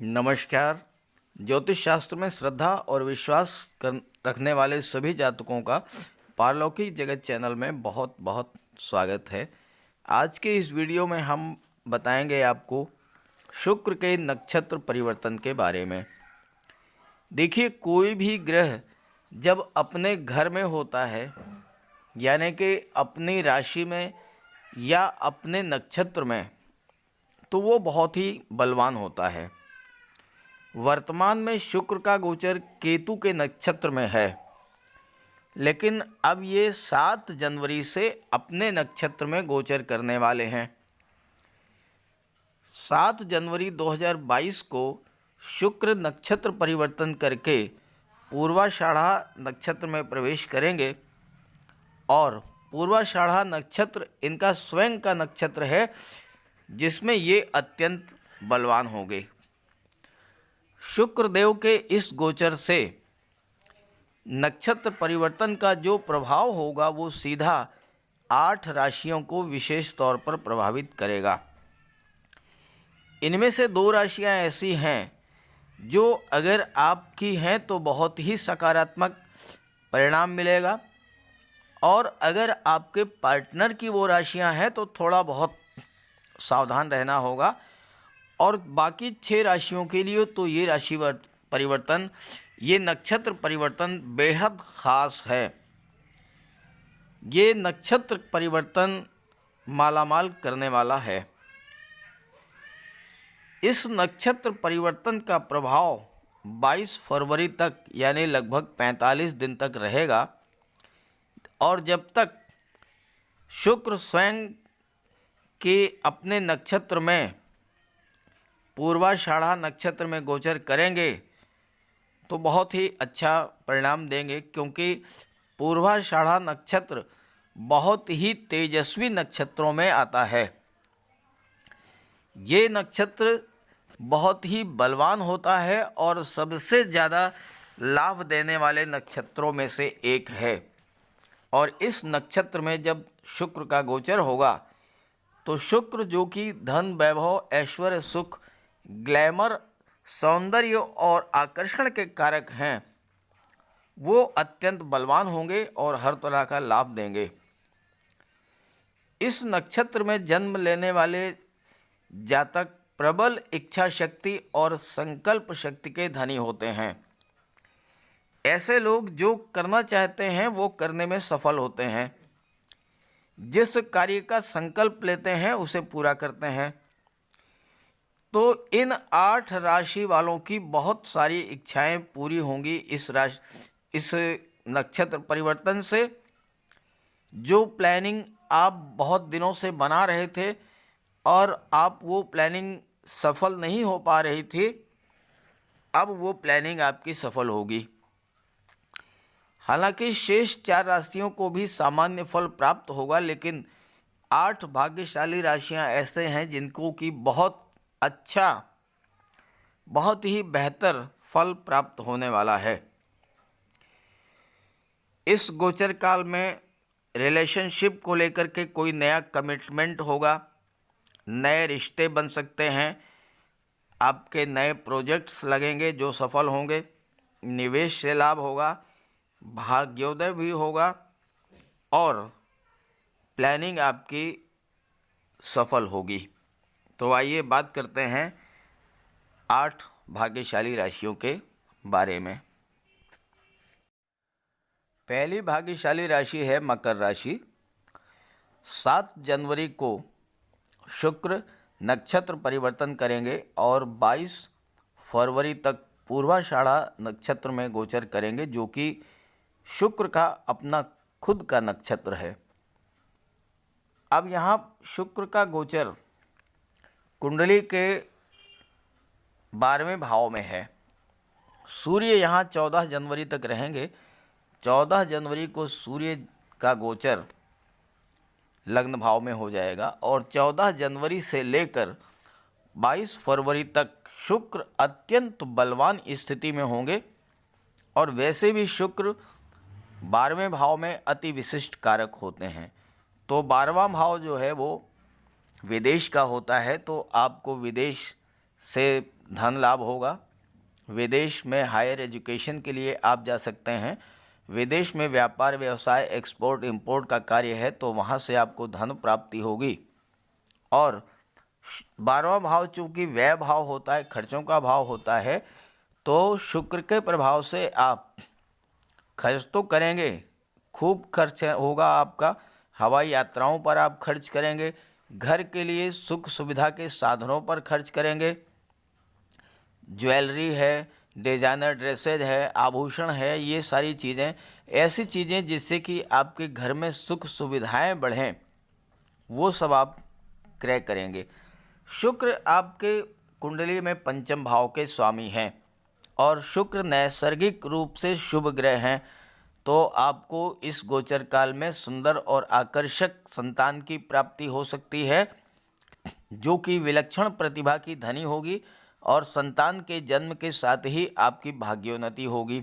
नमस्कार। ज्योतिष शास्त्र में श्रद्धा और विश्वास रखने वाले सभी जातकों का पारलौकिक जगत चैनल में बहुत बहुत स्वागत है। आज के इस वीडियो में हम बताएंगे आपको शुक्र के नक्षत्र परिवर्तन के बारे में। देखिए, कोई भी ग्रह जब अपने घर में होता है, यानी कि अपनी राशि में या अपने नक्षत्र में, तो वो बहुत ही बलवान होता है। वर्तमान में शुक्र का गोचर केतु के नक्षत्र में है, लेकिन अब ये 7 जनवरी से अपने नक्षत्र में गोचर करने वाले हैं। 7 जनवरी 2022 को शुक्र नक्षत्र परिवर्तन करके पूर्वाषाढ़ा नक्षत्र में प्रवेश करेंगे और पूर्वाषाढ़ा नक्षत्र इनका स्वयं का नक्षत्र है, जिसमें ये अत्यंत बलवान होंगे। शुक्रदेव के इस गोचर से नक्षत्र परिवर्तन का जो प्रभाव होगा वो सीधा 8 राशियों को विशेष तौर पर प्रभावित करेगा। इनमें से 2 राशियां ऐसी हैं जो अगर आपकी हैं तो बहुत ही सकारात्मक परिणाम मिलेगा, और अगर आपके पार्टनर की वो राशियां हैं तो थोड़ा बहुत सावधान रहना होगा। और बाकी 6 राशियों के लिए तो ये राशि परिवर्तन, ये नक्षत्र परिवर्तन बेहद ख़ास है। ये नक्षत्र परिवर्तन मालामाल करने वाला है। इस नक्षत्र परिवर्तन का प्रभाव 22 फरवरी तक, यानी लगभग 45 दिन तक रहेगा। और जब तक शुक्र स्वयं के अपने नक्षत्र में पूर्वाषाढ़ा नक्षत्र में गोचर करेंगे तो बहुत ही अच्छा परिणाम देंगे, क्योंकि पूर्वाषाढ़ा नक्षत्र बहुत ही तेजस्वी नक्षत्रों में आता है। ये नक्षत्र बहुत ही बलवान होता है और सबसे ज़्यादा लाभ देने वाले नक्षत्रों में से एक है। और इस नक्षत्र में जब शुक्र का गोचर होगा तो शुक्र, जो कि धन, वैभव, ऐश्वर्य, सुख, ग्लैमर, सौंदर्य और आकर्षण के कारक हैं, वो अत्यंत बलवान होंगे और हर तरह का लाभ देंगे। इस नक्षत्र में जन्म लेने वाले जातक प्रबल इच्छा शक्ति और संकल्प शक्ति के धनी होते हैं। ऐसे लोग जो करना चाहते हैं वो करने में सफल होते हैं। जिस कार्य का संकल्प लेते हैं उसे पूरा करते हैं। तो इन 8 राशि वालों की बहुत सारी इच्छाएं पूरी होंगी इस नक्षत्र परिवर्तन से। जो प्लानिंग आप बहुत दिनों से बना रहे थे और आप वो प्लानिंग सफल नहीं हो पा रही थी, अब वो प्लानिंग आपकी सफल होगी। हालांकि शेष 4 राशियों को भी सामान्य फल प्राप्त होगा, लेकिन 8 भाग्यशाली राशियां ऐसे हैं जिनको कि बहुत अच्छा, बहुत ही बेहतर फल प्राप्त होने वाला है। इस गोचर काल में रिलेशनशिप को लेकर के कोई नया कमिटमेंट होगा, नए रिश्ते बन सकते हैं, आपके नए प्रोजेक्ट्स लगेंगे जो सफल होंगे, निवेश से लाभ होगा, भाग्योदय भी होगा और प्लानिंग आपकी सफल होगी। तो आइए बात करते हैं 8 भाग्यशाली राशियों के बारे में। पहली भाग्यशाली राशि है मकर राशि। 7 जनवरी को शुक्र नक्षत्र परिवर्तन करेंगे और 22 फरवरी तक पूर्वाषाढ़ा नक्षत्र में गोचर करेंगे, जो कि शुक्र का अपना खुद का नक्षत्र है। अब यहाँ शुक्र का गोचर कुंडली के 12वें भाव में है। सूर्य यहाँ 14 जनवरी तक रहेंगे। 14 जनवरी को सूर्य का गोचर लग्न भाव में हो जाएगा और 14 जनवरी से लेकर 22 फरवरी तक शुक्र अत्यंत बलवान स्थिति में होंगे। और वैसे भी शुक्र 12वें भाव में अति विशिष्ट कारक होते हैं। तो 12वां भाव जो है वो विदेश का होता है, तो आपको विदेश से धन लाभ होगा। विदेश में हायर एजुकेशन के लिए आप जा सकते हैं। विदेश में व्यापार व्यवसाय एक्सपोर्ट इंपोर्ट का कार्य है तो वहाँ से आपको धन प्राप्ति होगी। और 12वां भाव चूँकि व्यय भाव होता है, खर्चों का भाव होता है, तो शुक्र के प्रभाव से आप खर्च तो करेंगे, खूब खर्च होगा आपका। हवाई यात्राओं पर आप खर्च करेंगे, घर के लिए सुख सुविधा के साधनों पर खर्च करेंगे, ज्वेलरी है, डिजाइनर ड्रेसेज है, आभूषण है, ये सारी चीज़ें, ऐसी चीज़ें जिससे कि आपके घर में सुख सुविधाएं बढ़ें, वो सब आप क्रय करेंगे। शुक्र आपके कुंडली में पंचम भाव के स्वामी हैं और शुक्र नैसर्गिक रूप से शुभ ग्रह हैं, तो आपको इस गोचर काल में सुंदर और आकर्षक संतान की प्राप्ति हो सकती है, जो कि विलक्षण प्रतिभा की धनी होगी और संतान के जन्म के साथ ही आपकी भाग्योन्नति होगी।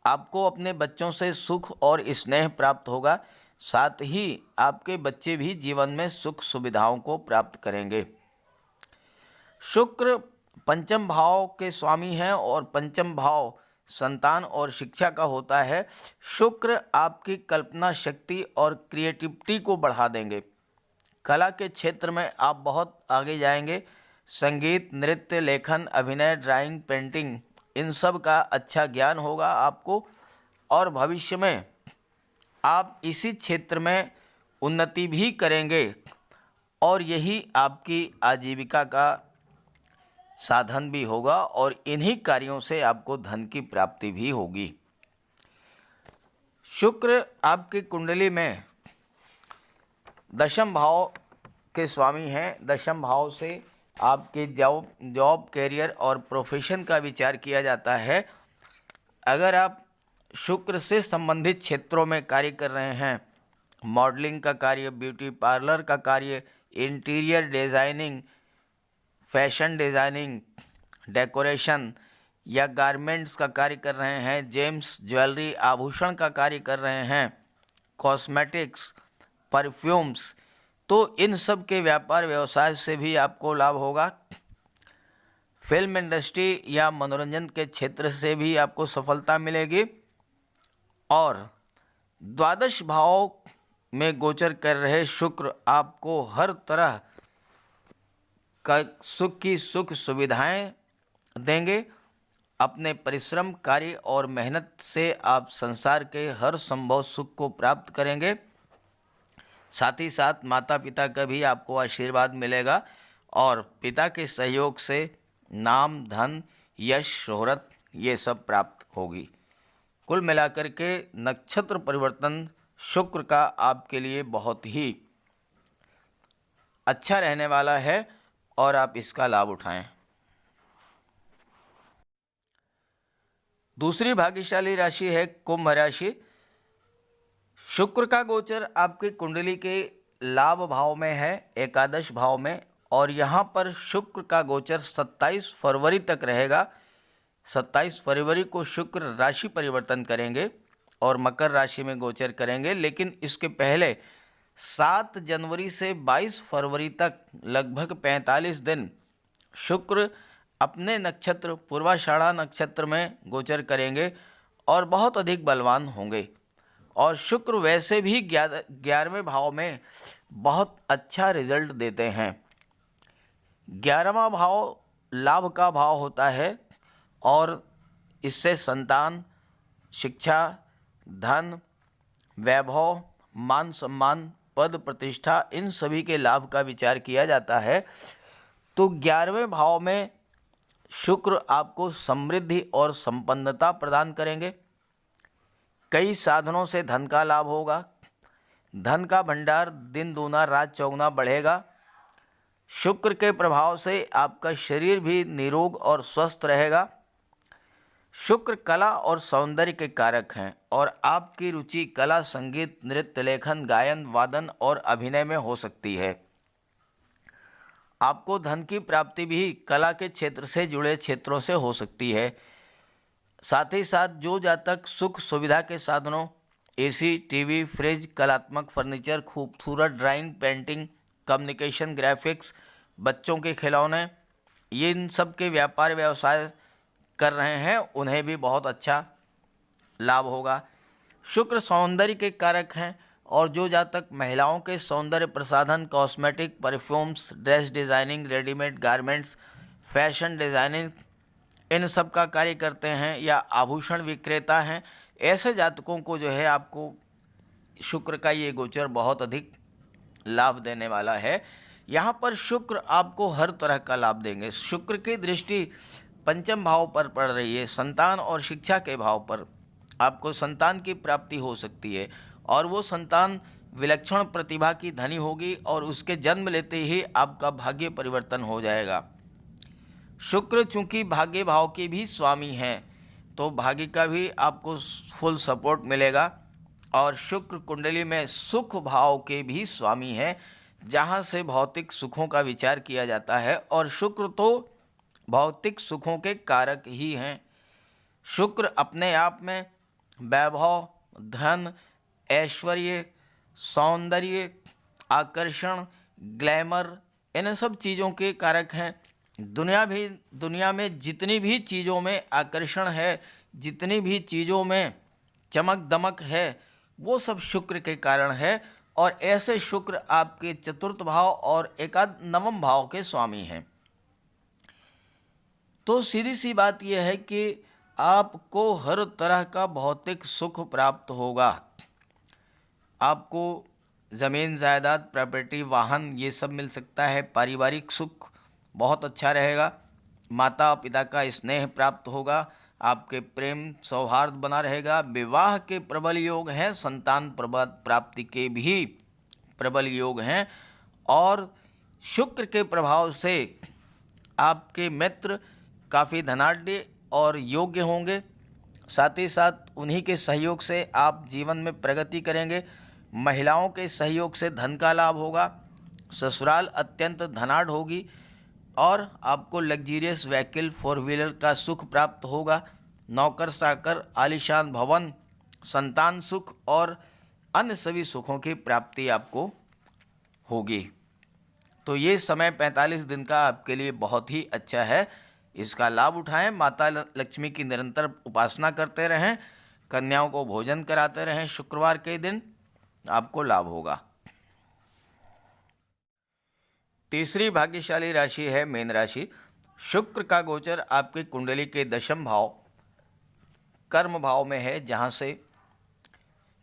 आपको अपने बच्चों से सुख और स्नेह प्राप्त होगा, साथ ही आपके बच्चे भी जीवन में सुख सुविधाओं को प्राप्त करेंगे। शुक्र पंचम भाव के स्वामी हैं और पंचम भाव संतान और शिक्षा का होता है। शुक्र आपकी कल्पना शक्ति और क्रिएटिविटी को बढ़ा देंगे। कला के क्षेत्र में आप बहुत आगे जाएंगे। संगीत, नृत्य, लेखन, अभिनय, ड्राइंग, पेंटिंग, इन सब का अच्छा ज्ञान होगा आपको और भविष्य में आप इसी क्षेत्र में उन्नति भी करेंगे और यही आपकी आजीविका का साधन भी होगा और इन्हीं कार्यों से आपको धन की प्राप्ति भी होगी। शुक्र आपकी कुंडली में दशम भाव के स्वामी हैं। दशम भाव से आपके जॉब कैरियर और प्रोफेशन का विचार किया जाता है। अगर आप शुक्र से संबंधित क्षेत्रों में कार्य कर रहे हैं, मॉडलिंग का कार्य, ब्यूटी पार्लर का कार्य, interior designing, fashion designing, decoration या गारमेंट्स का कार्य कर रहे हैं, जेम्स ज्वेलरी आभूषण का कार्य कर रहे हैं, कॉस्मेटिक्स, परफ्यूम्स, तो इन सब के व्यापार व्यवसाय से भी आपको लाभ होगा। फिल्म इंडस्ट्री या मनोरंजन के क्षेत्र से भी आपको सफलता मिलेगी। और द्वादश भाव में गोचर कर रहे शुक्र आपको हर तरह का सुख सुविधाएं देंगे। अपने परिश्रम, कार्य और मेहनत से आप संसार के हर संभव सुख को प्राप्त करेंगे। साथ ही साथ माता पिता का भी आपको आशीर्वाद मिलेगा और पिता के सहयोग से नाम, धन, यश, शोहरत ये सब प्राप्त होगी। कुल मिलाकर के नक्षत्र परिवर्तन शुक्र का आपके लिए बहुत ही अच्छा रहने वाला है और आप इसका लाभ उठाएं। दूसरी भाग्यशाली राशि है कुंभ राशि। शुक्र का गोचर आपकी कुंडली के लाभ भाव में है, एकादश भाव में, और यहाँ पर शुक्र का गोचर 27 फरवरी तक रहेगा। 27 फरवरी को शुक्र राशि परिवर्तन करेंगे और मकर राशि में गोचर करेंगे, लेकिन इसके पहले 7 जनवरी से 22 फरवरी तक लगभग 45 दिन शुक्र अपने नक्षत्र पूर्वाषाढ़ा नक्षत्र में गोचर करेंगे और बहुत अधिक बलवान होंगे। और शुक्र वैसे भी 11वें भाव में बहुत अच्छा रिजल्ट देते हैं। 11वां भाव लाभ का भाव होता है और इससे संतान, शिक्षा, धन, वैभव, मान सम्मान, पद प्रतिष्ठा, इन सभी के लाभ का विचार किया जाता है। तो 11वें भाव में शुक्र आपको समृद्धि और संपन्नता प्रदान करेंगे। कई साधनों से धन का लाभ होगा। धन का भंडार दिन दूना रात चौगुना बढ़ेगा। शुक्र के प्रभाव से आपका शरीर भी निरोग और स्वस्थ रहेगा। शुक्र कला और सौंदर्य के कारक हैं और आपकी रुचि कला, संगीत, नृत्य, लेखन, गायन, वादन और अभिनय में हो सकती है। आपको धन की प्राप्ति भी कला के क्षेत्र से जुड़े क्षेत्रों से हो सकती है। साथ ही साथ जो जातक सुख सुविधा के साधनों, एसी, टीवी, फ्रिज, कलात्मक फर्नीचर, खूबसूरत ड्राइंग, पेंटिंग, कम्युनिकेशन, ग्राफिक्स, बच्चों के खिलौने, ये इन सब के व्यापार व्यवसाय कर रहे हैं उन्हें भी बहुत अच्छा लाभ होगा। शुक्र सौंदर्य के कारक हैं और जो जातक महिलाओं के सौंदर्य प्रसाधन, cosmetic, perfumes, dress designing, readymade garments, fashion designing इन सब का कार्य करते हैं या आभूषण विक्रेता हैं, ऐसे जातकों को जो है आपको शुक्र का ये गोचर बहुत अधिक लाभ देने वाला है। यहाँ पर शुक्र आपको हर तरह का लाभ देंगे। शुक्र की दृष्टि पंचम भाव पर पड़ रही है, संतान और शिक्षा के भाव पर। आपको संतान की प्राप्ति हो सकती है और वो संतान विलक्षण प्रतिभा की धनी होगी और उसके जन्म लेते ही आपका भाग्य परिवर्तन हो जाएगा। शुक्र चूंकि भाग्य भाव के भी स्वामी हैं तो भाग्य का भी आपको फुल सपोर्ट मिलेगा। और शुक्र कुंडली में सुख भाव के भी स्वामी हैं, जहाँ से भौतिक सुखों का विचार किया जाता है और शुक्र तो भौतिक सुखों के कारक ही हैं। शुक्र अपने आप में वैभव, धन, ऐश्वर्य, सौंदर्य, आकर्षण, ग्लैमर इन सब चीज़ों के कारक हैं। दुनिया में जितनी भी चीज़ों में आकर्षण है, जितनी भी चीज़ों में चमक दमक है, वो सब शुक्र के कारण है। और ऐसे शुक्र आपके चतुर्थ भाव और एकाद नवम भाव के स्वामी हैं। तो सीधी सी बात यह है कि आपको हर तरह का भौतिक सुख प्राप्त होगा। आपको ज़मीन, जायदाद, प्रॉपर्टी, वाहन ये सब मिल सकता है। पारिवारिक सुख बहुत अच्छा रहेगा। माता पिता का स्नेह प्राप्त होगा। आपके प्रेम सौहार्द बना रहेगा। विवाह के प्रबल योग हैं, संतान प्राप्ति के भी प्रबल योग हैं। और शुक्र के प्रभाव से आपके मित्र काफ़ी धनाढ्य और योग्य होंगे। साथ ही साथ उन्हीं के सहयोग से आप जीवन में प्रगति करेंगे। महिलाओं के सहयोग से धन का लाभ होगा। ससुराल अत्यंत धनाढ़ होगी और आपको लग्जीरियस व्हीकल 4 व्हीलर का सुख प्राप्त होगा। नौकर चाकर, आलीशान भवन, संतान सुख और अन्य सभी सुखों की प्राप्ति आपको होगी। तो ये समय 45 दिन का आपके लिए बहुत ही अच्छा है। इसका लाभ उठाएं। माता लक्ष्मी की निरंतर उपासना करते रहें। कन्याओं को भोजन कराते रहें। शुक्रवार के दिन आपको लाभ होगा। तीसरी भाग्यशाली राशि है मीन राशि। शुक्र का गोचर आपकी कुंडली के दशम भाव कर्म भाव में है, जहाँ से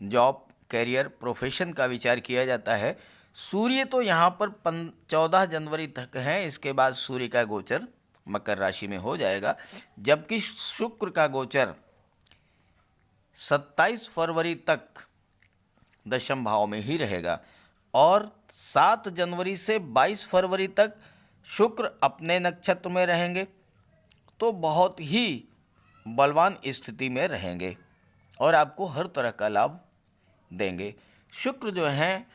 जॉब, कैरियर, प्रोफेशन का विचार किया जाता है। सूर्य तो यहाँ पर 14 जनवरी तक है। इसके बाद सूर्य का गोचर मकर राशि में हो जाएगा, जबकि शुक्र का गोचर 27 फरवरी तक दशम भाव में ही रहेगा और 7 जनवरी से 22 फरवरी तक शुक्र अपने नक्षत्र में रहेंगे। तो बहुत ही बलवान स्थिति में रहेंगे और आपको हर तरह का लाभ देंगे। शुक्र जो हैं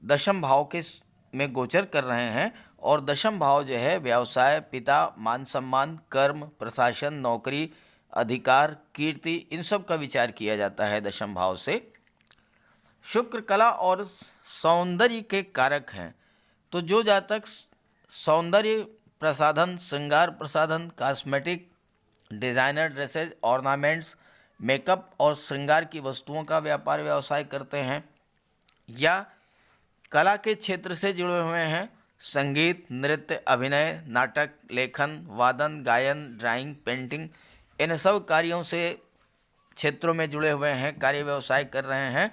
दशम भाव के में गोचर कर रहे हैं और दशम भाव जो है व्यवसाय, पिता, मान सम्मान, कर्म, प्रशासन, नौकरी, अधिकार, कीर्ति इन सब का विचार किया जाता है दशम भाव से। शुक्र कला और सौंदर्य के कारक हैं। तो जो जातक सौंदर्य प्रसाधन, श्रृंगार प्रसाधन, cosmetic, designer dresses, ornaments, makeup और श्रृंगार की वस्तुओं का व्यापार व्यवसाय करते हैं या कला के क्षेत्र से जुड़े हुए हैं, संगीत, नृत्य, अभिनय, नाटक, लेखन, वादन, गायन, ड्राइंग, पेंटिंग इन सब कार्यों से क्षेत्रों में जुड़े हुए हैं, कार्य व्यवसाय कर रहे हैं,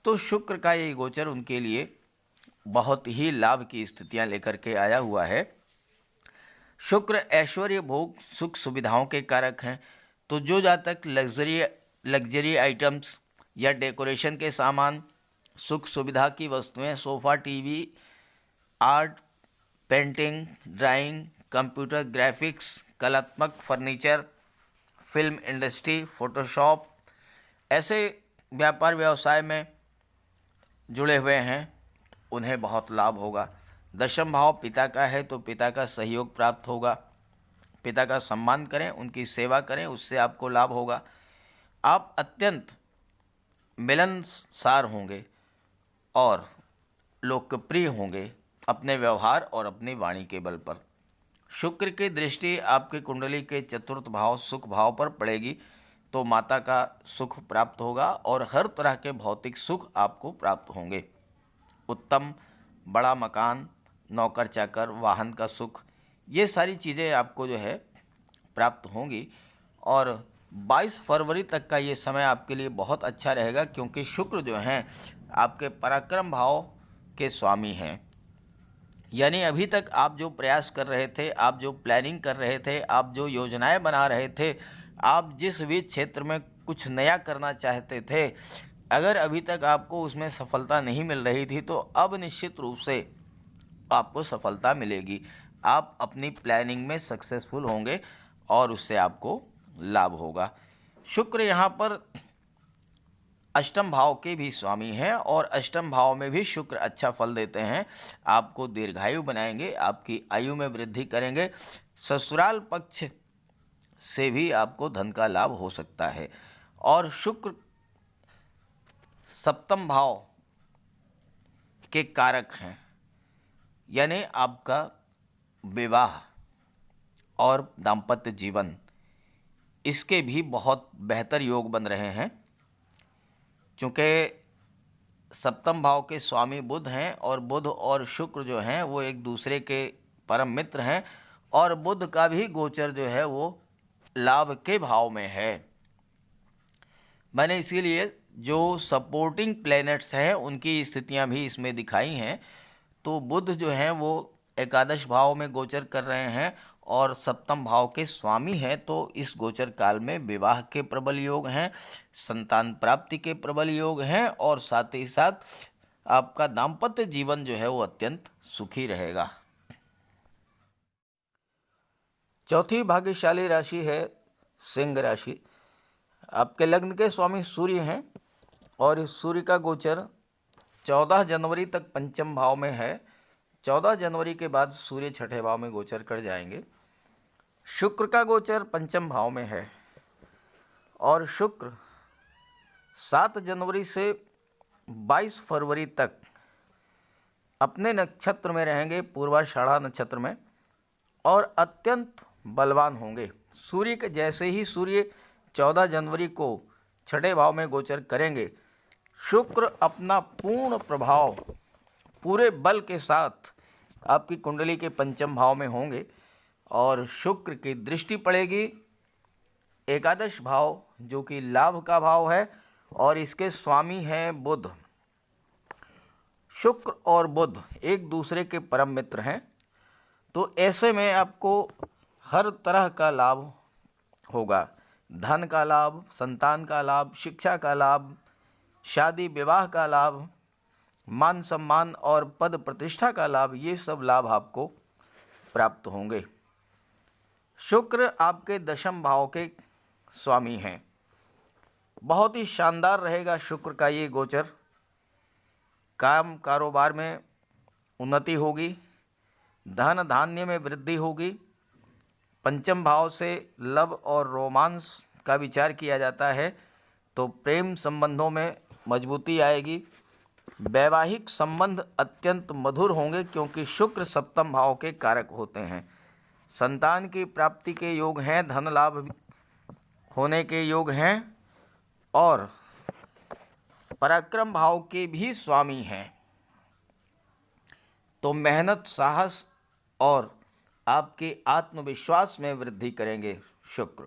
तो शुक्र का ये गोचर उनके लिए बहुत ही लाभ की स्थितियां लेकर के आया हुआ है। शुक्र ऐश्वर्य, भोग, सुख सुविधाओं के कारक हैं। तो जो जातक लग्जरी आइटम्स या डेकोरेशन के सामान, सुख सुविधा की वस्तुएं, sofa, TV, art, painting, drawing, computer graphics, कलात्मक फर्नीचर, फिल्म इंडस्ट्री, फोटोशॉप ऐसे व्यापार व्यवसाय में जुड़े हुए हैं, उन्हें बहुत लाभ होगा। दशम भाव पिता का है तो पिता का सहयोग प्राप्त होगा। पिता का सम्मान करें, उनकी सेवा करें, उससे आपको लाभ होगा। आप अत्यंत मिलनसार होंगे और लोकप्रिय होंगे अपने व्यवहार और अपनी वाणी के बल पर। शुक्र की दृष्टि आपकी कुंडली के चतुर्थ भाव सुख भाव पर पड़ेगी तो माता का सुख प्राप्त होगा और हर तरह के भौतिक सुख आपको प्राप्त होंगे। उत्तम बड़ा मकान, नौकर चाकर, वाहन का सुख, ये सारी चीज़ें आपको जो है प्राप्त होंगी। और 22 फरवरी तक का ये समय आपके लिए बहुत अच्छा रहेगा क्योंकि शुक्र जो हैं आपके पराक्रम भाव के स्वामी हैं। यानी अभी तक आप जो प्रयास कर रहे थे, आप जो प्लानिंग कर रहे थे, आप जो योजनाएं बना रहे थे, आप जिस भी क्षेत्र में कुछ नया करना चाहते थे, अगर अभी तक आपको उसमें सफलता नहीं मिल रही थी तो अब निश्चित रूप से आपको सफलता मिलेगी। आप अपनी प्लानिंग में सक्सेसफुल होंगे और उससे आपको लाभ होगा। शुक्र यहाँ पर अष्टम भाव के भी स्वामी हैं और अष्टम भाव में भी शुक्र अच्छा फल देते हैं। आपको दीर्घायु बनाएंगे, आपकी आयु में वृद्धि करेंगे। ससुराल पक्ष से भी आपको धन का लाभ हो सकता है। और शुक्र सप्तम भाव के कारक हैं, यानी आपका विवाह और दाम्पत्य जीवन, इसके भी बहुत बेहतर योग बन रहे हैं। चूँकि सप्तम भाव के स्वामी बुध हैं और बुध और शुक्र जो हैं वो एक दूसरे के परम मित्र हैं और बुध का भी गोचर जो है वो लाभ के भाव में है। मैंने इसीलिए जो सपोर्टिंग प्लैनेट्स हैं उनकी स्थितियां भी इसमें दिखाई हैं। तो बुध जो हैं वो एकादश भाव में गोचर कर रहे हैं और सप्तम भाव के स्वामी हैं, तो इस गोचर काल में विवाह के प्रबल योग हैं, संतान प्राप्ति के प्रबल योग हैं और साथ ही साथ आपका दाम्पत्य जीवन जो है वो अत्यंत सुखी रहेगा। चौथी भाग्यशाली राशि है सिंह राशि। आपके लग्न के स्वामी सूर्य हैं और इस सूर्य का गोचर 14 जनवरी तक पंचम भाव में है। 14 जनवरी के बाद सूर्य छठे भाव में गोचर कर जाएंगे। शुक्र का गोचर पंचम भाव में है और शुक्र 7 जनवरी से 22 फरवरी तक अपने नक्षत्र में रहेंगे, पूर्वाषाढ़ा नक्षत्र में, और अत्यंत बलवान होंगे। सूर्य के जैसे ही सूर्य 14 जनवरी को छठे भाव में गोचर करेंगे, शुक्र अपना पूर्ण प्रभाव पूरे बल के साथ आपकी कुंडली के पंचम भाव में होंगे और शुक्र की दृष्टि पड़ेगी एकादश भाव जो कि लाभ का भाव है और इसके स्वामी हैं बुध। शुक्र और बुध एक दूसरे के परम मित्र हैं, तो ऐसे में आपको हर तरह का लाभ होगा। धन का लाभ, संतान का लाभ, शिक्षा का लाभ, शादी विवाह का लाभ, मान सम्मान और पद प्रतिष्ठा का लाभ, ये सब लाभ आपको प्राप्त होंगे। शुक्र आपके दशम भाव के स्वामी हैं। बहुत ही शानदार रहेगा शुक्र का ये गोचर। काम कारोबार में उन्नति होगी, धन धान्य में वृद्धि होगी। पंचम भाव से लव और रोमांस का विचार किया जाता है तो प्रेम संबंधों में मजबूती आएगी। वैवाहिक संबंध अत्यंत मधुर होंगे क्योंकि शुक्र सप्तम भाव के कारक होते हैं। संतान की प्राप्ति के योग हैं, धन लाभ होने के योग हैं और पराक्रम भाव के भी स्वामी हैं। तो मेहनत, साहस और आपके आत्मविश्वास में वृद्धि करेंगे शुक्र।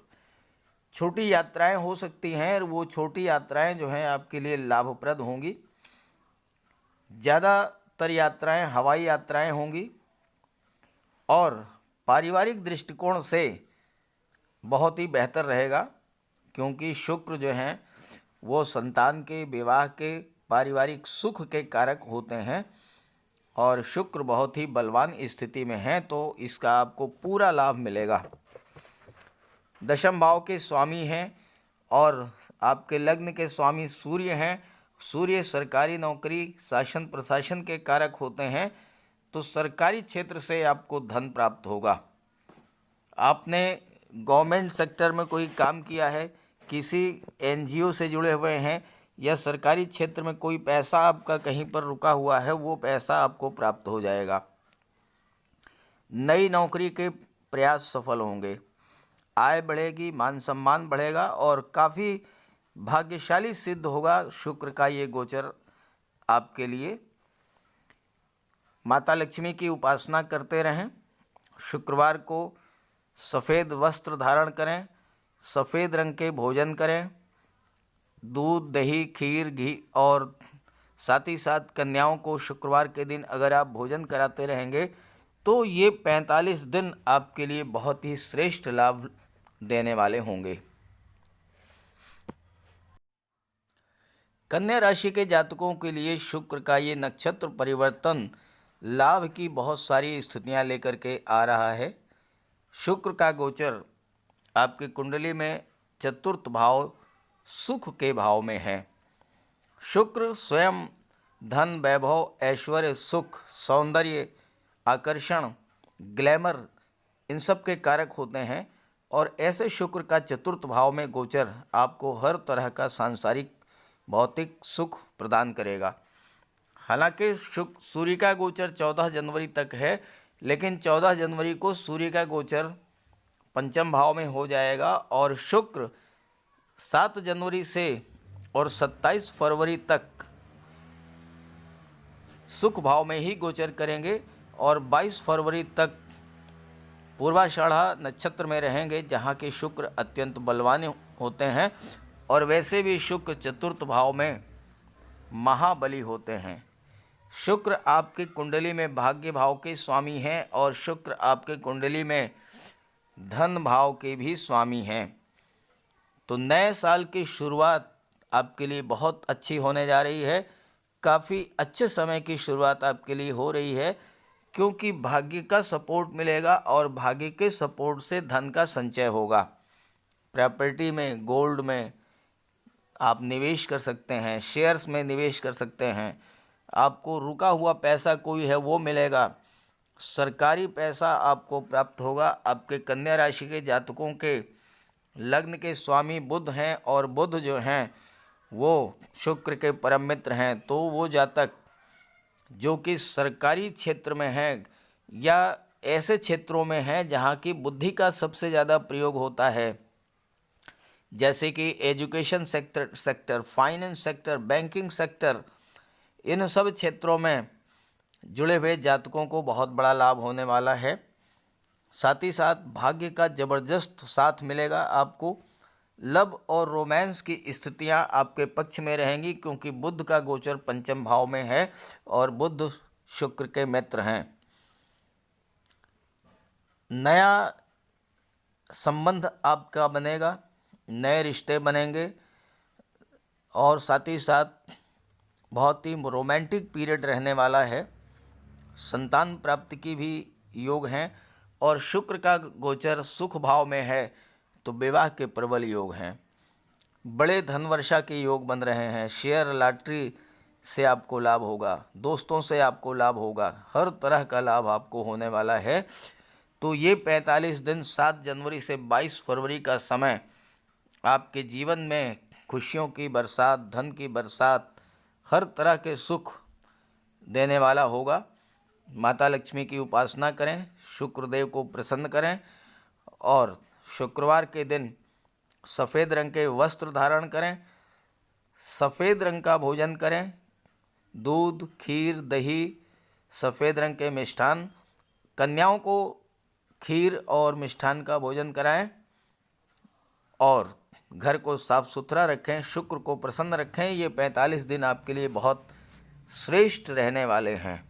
छोटी यात्राएं हो सकती हैं और वो छोटी यात्राएं जो हैं आपके लिए लाभप्रद होंगी। ज़्यादातर यात्राएं हवाई यात्राएं होंगी और पारिवारिक दृष्टिकोण से बहुत ही बेहतर रहेगा क्योंकि शुक्र जो हैं वो संतान के, विवाह के, पारिवारिक सुख के कारक होते हैं और शुक्र बहुत ही बलवान स्थिति में है, तो इसका आपको पूरा लाभ मिलेगा। दशम भाव के स्वामी हैं और आपके लग्न के स्वामी सूर्य हैं। सूर्य सरकारी नौकरी, शासन प्रशासन के कारक होते हैं, तो सरकारी क्षेत्र से आपको धन प्राप्त होगा। आपने गवर्नमेंट सेक्टर में कोई काम किया है, किसी एनजीओ से जुड़े हुए हैं या सरकारी क्षेत्र में कोई पैसा आपका कहीं पर रुका हुआ है, वो पैसा आपको प्राप्त हो जाएगा। नई नौकरी के प्रयास सफल होंगे। आय बढ़ेगी, मान सम्मान बढ़ेगा और काफ़ी भाग्यशाली सिद्ध होगा शुक्र का ये गोचर आपके लिए। माता लक्ष्मी की उपासना करते रहें। शुक्रवार को सफ़ेद वस्त्र धारण करें, सफ़ेद रंग के भोजन करें, दूध, दही, खीर, घी और साथ ही साथ कन्याओं को शुक्रवार के दिन अगर आप भोजन कराते रहेंगे तो ये 45 दिन आपके लिए बहुत ही श्रेष्ठ लाभ देने वाले होंगे। कन्या राशि के जातकों के लिए शुक्र का ये नक्षत्र परिवर्तन लाभ की बहुत सारी स्थितियां लेकर के आ रहा है। शुक्र का गोचर आपकी कुंडली में चतुर्थ भाव सुख के भाव में है। शुक्र स्वयं धन, वैभव, ऐश्वर्य, सुख, सौंदर्य, आकर्षण, ग्लैमर इन सब के कारक होते हैं और ऐसे शुक्र का चतुर्थ भाव में गोचर आपको हर तरह का सांसारिक भौतिक सुख प्रदान करेगा। हालांकि सूर्य का गोचर 14 जनवरी तक है, लेकिन 14 जनवरी को सूर्य का गोचर पंचम भाव में हो जाएगा और शुक्र 7 जनवरी से और 27 फरवरी तक सुख भाव में ही गोचर करेंगे और 22 फरवरी तक पूर्वाषाढ़ा नक्षत्र में रहेंगे, जहाँ के शुक्र अत्यंत बलवान होते हैं और वैसे भी शुक्र चतुर्थ भाव में महाबली होते हैं। शुक्र आपकी कुंडली में भाग्य भाव के स्वामी हैं और शुक्र आपके कुंडली में धन भाव के भी स्वामी हैं। तो नए साल की शुरुआत आपके लिए बहुत अच्छी होने जा रही है। काफ़ी अच्छे समय की शुरुआत आपके लिए हो रही है, क्योंकि भाग्य का सपोर्ट मिलेगा और भाग्य के सपोर्ट से धन का संचय होगा। प्रॉपर्टी में, गोल्ड में आप निवेश कर सकते हैं, शेयर्स में निवेश कर सकते हैं। आपको रुका हुआ पैसा कोई है वो मिलेगा, सरकारी पैसा आपको प्राप्त होगा। आपके कन्या राशि के जातकों के लग्न के स्वामी बुध हैं और बुध जो हैं वो शुक्र के परम मित्र हैं। तो वो जातक जो कि सरकारी क्षेत्र में हैं या ऐसे क्षेत्रों में हैं जहाँ की बुद्धि का सबसे ज़्यादा प्रयोग होता है, जैसे कि education sector, finance sector, banking sector, इन सब क्षेत्रों में जुड़े हुए जातकों को बहुत बड़ा लाभ होने वाला है। साथ ही साथ भाग्य का ज़बरदस्त साथ मिलेगा आपको। लव और रोमांस की स्थितियां आपके पक्ष में रहेंगी, क्योंकि बुध का गोचर पंचम भाव में है और बुध शुक्र के मित्र हैं। नया संबंध आपका बनेगा, नए रिश्ते बनेंगे और साथ ही साथ बहुत ही रोमांटिक पीरियड रहने वाला है। संतान प्राप्ति की भी योग हैं और शुक्र का गोचर सुख भाव में है तो विवाह के प्रबल योग हैं। बड़े धन वर्षा के योग बन रहे हैं। शेयर लॉटरी से आपको लाभ होगा, दोस्तों से आपको लाभ होगा, हर तरह का लाभ आपको होने वाला है। तो ये 45 दिन 7 जनवरी से 22 फरवरी का समय आपके जीवन में खुशियों की बरसात, धन की बरसात, हर तरह के सुख देने वाला होगा। माता लक्ष्मी की उपासना करें, शुक्रदेव को प्रसन्न करें और शुक्रवार के दिन सफ़ेद रंग के वस्त्र धारण करें, सफ़ेद रंग का भोजन करें, दूध, खीर, दही, सफ़ेद रंग के मिष्ठान, कन्याओं को खीर और मिष्ठान का भोजन कराएं और घर को साफ सुथरा रखें, शुक्र को प्रसन्न रखें। ये 45 दिन आपके लिए बहुत श्रेष्ठ रहने वाले हैं।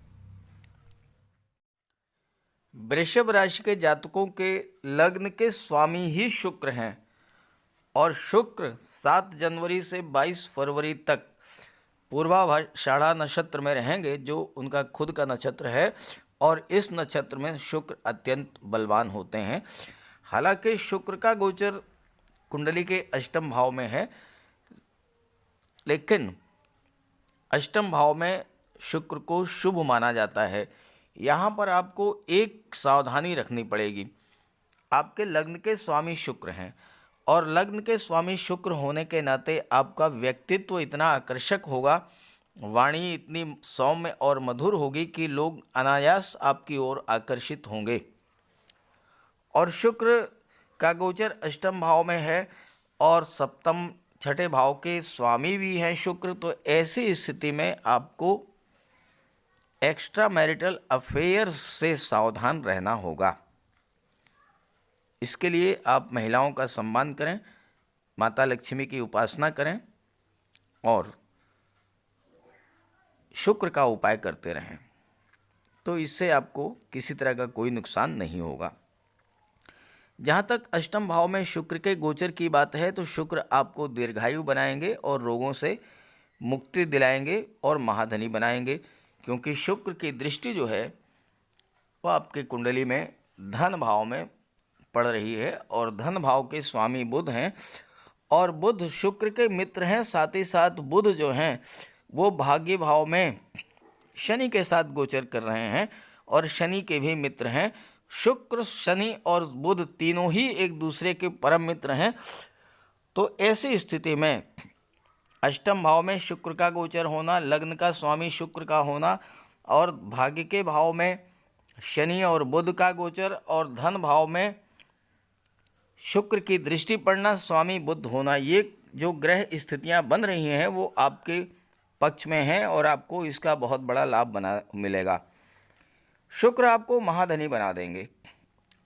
वृषभ राशि के जातकों के लग्न के स्वामी ही शुक्र हैं और शुक्र 7 जनवरी से 22 फरवरी तक पूर्वाषाढ़ा नक्षत्र में रहेंगे, जो उनका खुद का नक्षत्र है और इस नक्षत्र में शुक्र अत्यंत बलवान होते हैं। हालांकि शुक्र का गोचर कुंडली के अष्टम भाव में है, लेकिन अष्टम भाव में शुक्र को शुभ माना जाता है। यहाँ पर आपको एक सावधानी रखनी पड़ेगी। आपके लग्न के स्वामी शुक्र हैं और लग्न के स्वामी शुक्र होने के नाते आपका व्यक्तित्व इतना आकर्षक होगा, वाणी इतनी सौम्य और मधुर होगी कि लोग अनायास आपकी ओर आकर्षित होंगे और शुक्र का गोचर अष्टम भाव में है और सप्तम छठे भाव के स्वामी भी हैं शुक्र। तो ऐसी स्थिति में आपको एक्स्ट्रा मैरिटल अफेयर्स से सावधान रहना होगा। इसके लिए आप महिलाओं का सम्मान करें, माता लक्ष्मी की उपासना करें और शुक्र का उपाय करते रहें, तो इससे आपको किसी तरह का कोई नुकसान नहीं होगा। जहाँ तक अष्टम भाव में शुक्र के गोचर की बात है, तो शुक्र आपको दीर्घायु बनाएंगे और रोगों से मुक्ति दिलाएंगे और महाधनी बनाएंगे, क्योंकि शुक्र की दृष्टि जो है वह आपके कुंडली में धन भाव में पड़ रही है और धन भाव के स्वामी बुध हैं और बुध शुक्र के मित्र हैं। साथ ही साथ बुध जो हैं वो भाग्य भाव में शनि के साथ गोचर कर रहे हैं और शनि के भी मित्र हैं। शुक्र, शनि और बुध तीनों ही एक दूसरे के परम मित्र हैं। तो ऐसी स्थिति में अष्टम भाव में शुक्र का गोचर होना, लग्न का स्वामी शुक्र का होना और भाग्य के भाव में शनि और बुध का गोचर और धन भाव में शुक्र की दृष्टि पड़ना, स्वामी बुध होना, ये जो ग्रह स्थितियां बन रही हैं वो आपके पक्ष में हैं और आपको इसका बहुत बड़ा लाभ मिलेगा। शुक्र आपको महाधनी बना देंगे,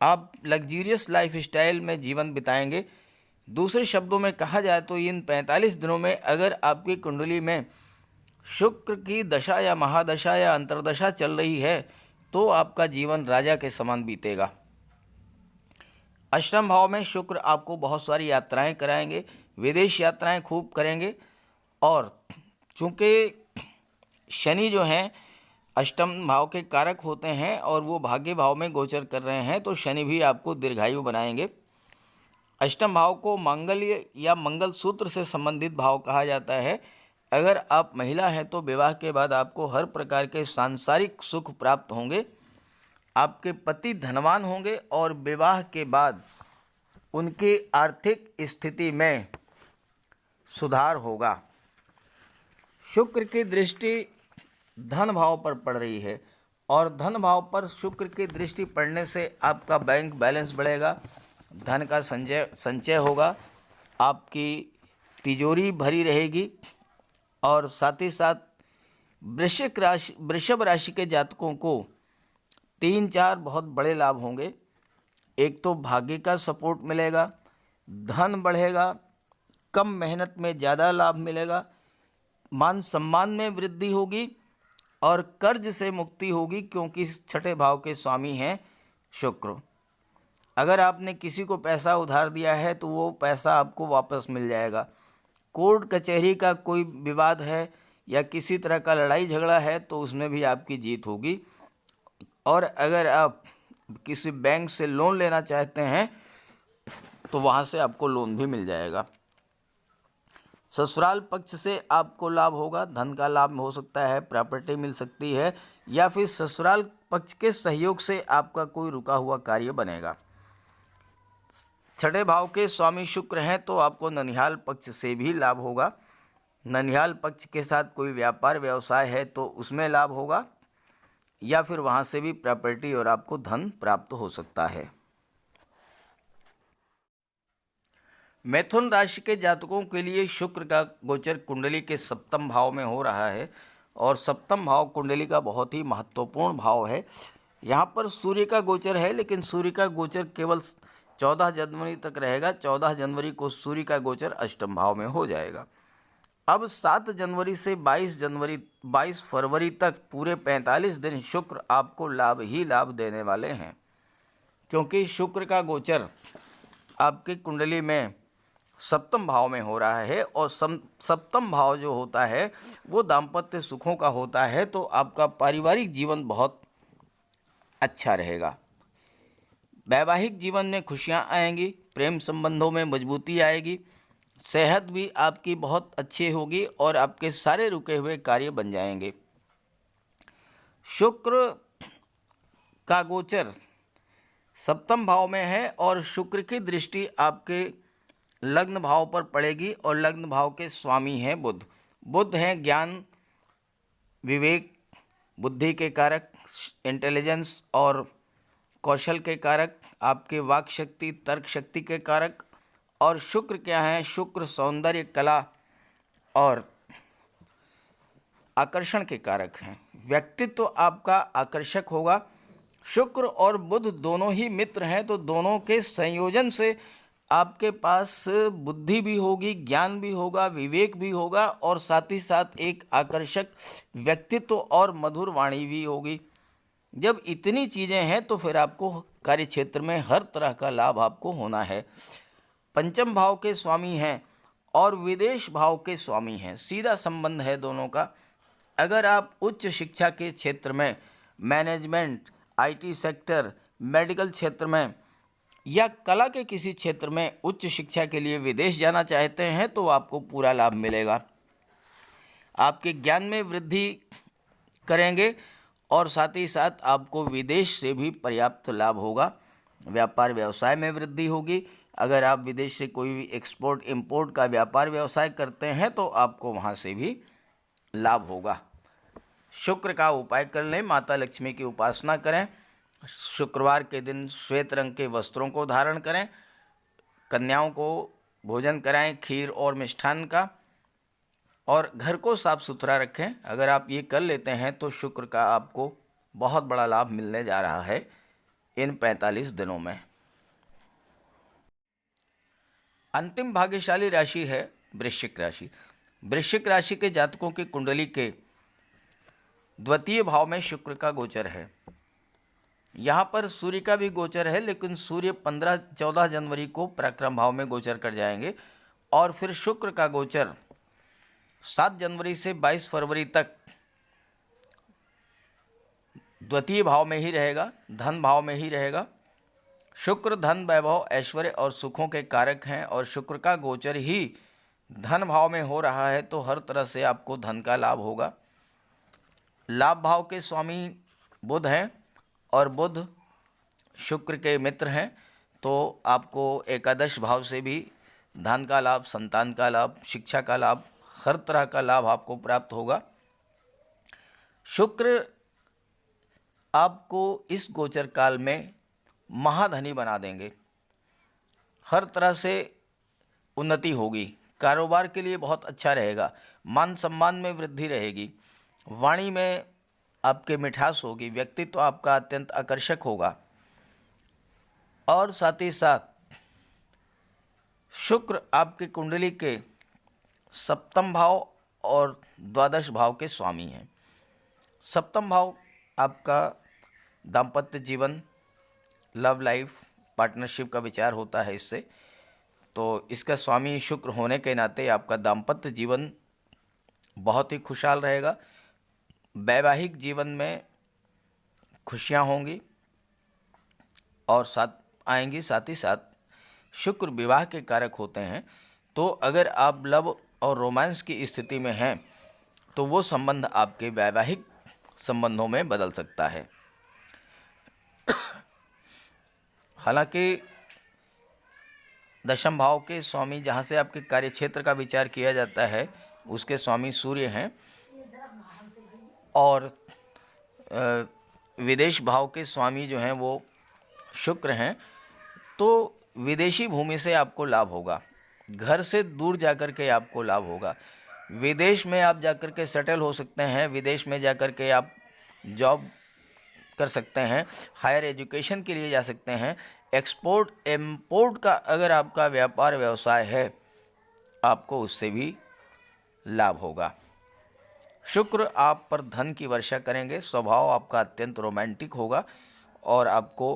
आप लग्जूरियस लाइफ स्टाइल में जीवन बिताएंगे। दूसरे शब्दों में कहा जाए तो इन 45 दिनों में अगर आपकी कुंडली में शुक्र की दशा या महादशा या अंतर्दशा चल रही है तो आपका जीवन राजा के समान बीतेगा। अष्टम भाव में शुक्र आपको बहुत सारी यात्राएं कराएंगे, विदेश यात्राएं खूब करेंगे और चूँकि शनि जो हैं अष्टम भाव के कारक होते हैं और वो भाग्य भाव में गोचर कर रहे हैं, तो शनि भी आपको दीर्घायु बनाएंगे। अष्टम भाव को मांगल्य या मंगल सूत्र से संबंधित भाव कहा जाता है। अगर आप महिला हैं तो विवाह के बाद आपको हर प्रकार के सांसारिक सुख प्राप्त होंगे, आपके पति धनवान होंगे और विवाह के बाद उनकी आर्थिक स्थिति में सुधार होगा। शुक्र की दृष्टि धन भाव पर पड़ रही है और धन भाव पर शुक्र की दृष्टि पड़ने से आपका बैंक बैलेंस बढ़ेगा, धन का संचय होगा, आपकी तिजोरी भरी रहेगी और साथ ही साथ वृषभ राशि के जातकों को 3-4 बहुत बड़े लाभ होंगे। एक तो भाग्य का सपोर्ट मिलेगा, धन बढ़ेगा, कम मेहनत में ज़्यादा लाभ मिलेगा, मान सम्मान में वृद्धि होगी और कर्ज से मुक्ति होगी, क्योंकि छठे भाव के स्वामी हैं शुक्र। अगर आपने किसी को पैसा उधार दिया है तो वो पैसा आपको वापस मिल जाएगा। कोर्ट कचहरी का कोई विवाद है या किसी तरह का लड़ाई झगड़ा है तो उसमें भी आपकी जीत होगी। और अगर आप किसी बैंक से लोन लेना चाहते हैं तो वहाँ से आपको लोन भी मिल जाएगा। ससुराल पक्ष से आपको लाभ होगा, धन का लाभ हो सकता है, प्रॉपर्टी मिल सकती है या फिर ससुराल पक्ष के सहयोग से आपका कोई रुका हुआ कार्य बनेगा। छठे भाव के स्वामी शुक्र हैं तो आपको ननिहाल पक्ष से भी लाभ होगा। ननिहाल पक्ष के साथ कोई व्यापार व्यवसाय है तो उसमें लाभ होगा या फिर वहाँ से भी प्रॉपर्टी और आपको धन प्राप्त हो सकता है। मिथुन राशि के जातकों के लिए शुक्र का गोचर कुंडली के सप्तम भाव में हो रहा है और सप्तम भाव कुंडली का बहुत ही महत्वपूर्ण भाव है। यहाँ पर सूर्य का गोचर है, लेकिन सूर्य का गोचर केवल 14 जनवरी तक रहेगा। 14 जनवरी को सूर्य का गोचर अष्टम भाव में हो जाएगा। अब 7 जनवरी से 22 फरवरी तक पूरे 45 दिन शुक्र आपको लाभ ही लाभ देने वाले हैं, क्योंकि शुक्र का गोचर आपकी कुंडली में सप्तम भाव में हो रहा है और सप्तम भाव जो होता है वो दाम्पत्य सुखों का होता है। तो आपका पारिवारिक जीवन बहुत अच्छा रहेगा, वैवाहिक जीवन में खुशियां आएंगी, प्रेम संबंधों में मजबूती आएगी, सेहत भी आपकी बहुत अच्छी होगी और आपके सारे रुके हुए कार्य बन जाएंगे। शुक्र का गोचर सप्तम भाव में है और शुक्र की दृष्टि आपके लग्न भाव पर पड़ेगी और लग्न भाव के स्वामी हैं बुध। बुध हैं ज्ञान, विवेक, बुद्धि के कारक, इंटेलिजेंस और कौशल के कारक, आपके वाक शक्ति, तर्क शक्ति के कारक। और शुक्र क्या है? शुक्र सौंदर्य, कला और आकर्षण के कारक हैं। व्यक्तित्व आपका आकर्षक होगा। शुक्र और बुध दोनों ही मित्र हैं, तो दोनों के संयोजन से आपके पास बुद्धि भी होगी, ज्ञान भी होगा, विवेक भी होगा और साथ ही साथ एक आकर्षक व्यक्तित्व और मधुर वाणी भी होगी। जब इतनी चीज़ें हैं तो फिर आपको कार्य क्षेत्र में हर तरह का लाभ आपको होना है। पंचम भाव के स्वामी हैं और विदेश भाव के स्वामी हैं, सीधा संबंध है दोनों का। अगर आप उच्च शिक्षा के क्षेत्र में, मैनेजमेंट, आईटी सेक्टर, मेडिकल क्षेत्र में या कला के किसी क्षेत्र में उच्च शिक्षा के लिए विदेश जाना चाहते हैं तो आपको पूरा लाभ मिलेगा। आपके ज्ञान में वृद्धि करेंगे और साथ ही साथ आपको विदेश से भी पर्याप्त लाभ होगा। व्यापार व्यवसाय में वृद्धि होगी। अगर आप विदेश से कोई भी एक्सपोर्ट इंपोर्ट का व्यापार व्यवसाय करते हैं तो आपको वहाँ से भी लाभ होगा। शुक्र का उपाय कर लें, माता लक्ष्मी की उपासना करें। शुक्रवार के दिन श्वेत रंग के वस्त्रों को धारण करें। कन्याओं को भोजन कराएं, खीर और मिष्ठान का, और घर को साफ सुथरा रखें। अगर आप ये कर लेते हैं तो शुक्र का आपको बहुत बड़ा लाभ मिलने जा रहा है इन 45 दिनों में। अंतिम भाग्यशाली राशि है वृश्चिक राशि। वृश्चिक राशि के जातकों की कुंडली के द्वितीय भाव में शुक्र का गोचर है। यहाँ पर सूर्य का भी गोचर है, लेकिन सूर्य 15-14 जनवरी को पराक्रम भाव में गोचर कर जाएंगे और फिर शुक्र का गोचर 7 जनवरी से 22 फरवरी तक द्वितीय भाव में ही रहेगा, धन भाव में ही रहेगा। शुक्र धन, वैभव, ऐश्वर्य और सुखों के कारक हैं और शुक्र का गोचर ही धन भाव में हो रहा है, तो हर तरह से आपको धन का लाभ होगा। लाभ भाव के स्वामी बुध हैं और बुध शुक्र के मित्र हैं, तो आपको एकादश भाव से भी धन का लाभ, संतान का लाभ, शिक्षा का लाभ, हर तरह का लाभ आपको प्राप्त होगा। शुक्र आपको इस गोचर काल में महाधनी बना देंगे। हर तरह से उन्नति होगी। कारोबार के लिए बहुत अच्छा रहेगा। मान सम्मान में वृद्धि रहेगी। वाणी में आपके मिठास होगी। व्यक्तित्व आपका अत्यंत आकर्षक होगा। और साथ ही साथ शुक्र आपके कुंडली के सप्तम भाव और द्वादश भाव के स्वामी हैं। सप्तम भाव आपका दाम्पत्य जीवन, लव लाइफ, पार्टनरशिप का विचार होता है इससे, तो इसका स्वामी शुक्र होने के नाते आपका दाम्पत्य जीवन बहुत ही खुशहाल रहेगा। वैवाहिक जीवन में खुशियां होंगी और साथ ही साथ शुक्र विवाह के कारक होते हैं, तो अगर आप लव और रोमांस की स्थिति में हैं तो वो संबंध आपके वैवाहिक संबंधों में बदल सकता है। हालांकि दशम भाव के स्वामी, जहाँ से आपके कार्य क्षेत्र का विचार किया जाता है, उसके स्वामी सूर्य हैं और विदेश भाव के स्वामी जो हैं वो शुक्र हैं, तो विदेशी भूमि से आपको लाभ होगा। घर से दूर जाकर के आपको लाभ होगा। विदेश में आप जाकर के सेटल हो सकते हैं। विदेश में जाकर के आप जॉब कर सकते हैं। हायर एजुकेशन के लिए जा सकते हैं। एक्सपोर्ट इंपोर्ट का अगर आपका व्यापार व्यवसाय है, आपको उससे भी लाभ होगा। शुक्र आप पर धन की वर्षा करेंगे। स्वभाव आपका अत्यंत रोमांटिक होगा और आपको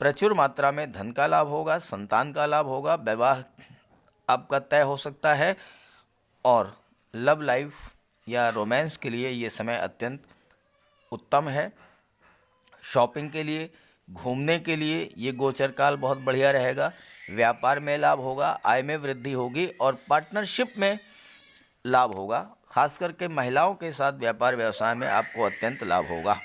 प्रचुर मात्रा में धन का लाभ होगा, संतान का लाभ होगा, विवाह आपका तय हो सकता है और लव लाइफ या रोमांस के लिए ये समय अत्यंत उत्तम है। शॉपिंग के लिए, घूमने के लिए ये गोचर काल बहुत बढ़िया रहेगा। व्यापार में लाभ होगा, आय में वृद्धि होगी और पार्टनरशिप में लाभ होगा। खास करके महिलाओं के साथ व्यापार व्यवसाय में आपको अत्यंत लाभ होगा।